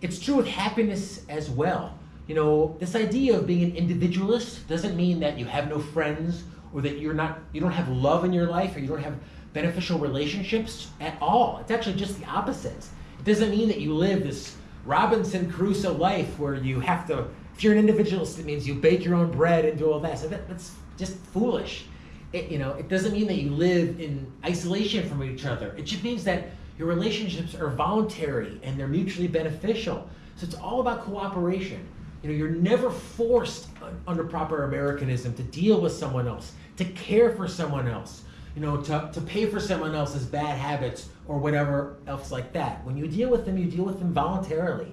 It's true with happiness as well. You know, this idea of being an individualist doesn't mean that you have no friends or that you don't have love in your life or you don't have beneficial relationships at all. It's actually just the opposite. It doesn't mean that you live this Robinson Crusoe life where you have to, if you're an individualist, it means you bake your own bread and do all that. So that's just foolish. It doesn't mean that you live in isolation from each other. It just means that your relationships are voluntary and they're mutually beneficial. So it's all about cooperation. You're never forced under proper Americanism to deal with someone else, to care for someone else, to pay for someone else's bad habits or whatever else like that. When you deal with them voluntarily.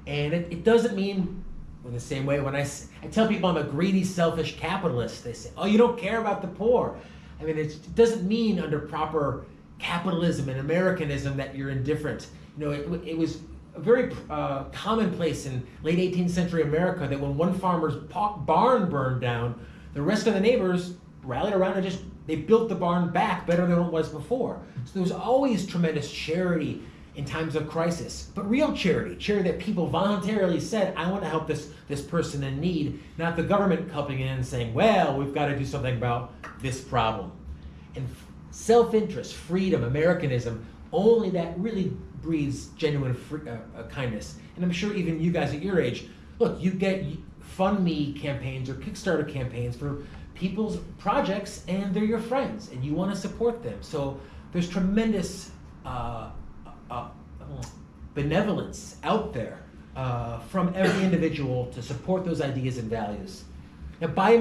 And it doesn't mean, in the same way, when I tell people I'm a greedy, selfish capitalist, they say, oh, you don't care about the poor. I mean, it doesn't mean under proper capitalism and Americanism that you're indifferent. It was a very commonplace in late 18th century America that when one farmer's barn burned down, the rest of the neighbors rallied around and they built the barn back better than it was before. So there was always tremendous charity in times of crisis, but real charity that people voluntarily said, I want to help this person in need, not the government helping in and saying, well, we've got to do something about this problem. And self-interest, freedom, Americanism, only that really breeds genuine kindness. And I'm sure even you guys at your age, look, you get Fund Me campaigns or Kickstarter campaigns for people's projects and they're your friends and you want to support them. So there's tremendous benevolence out there from every individual to support those ideas and values. Now, by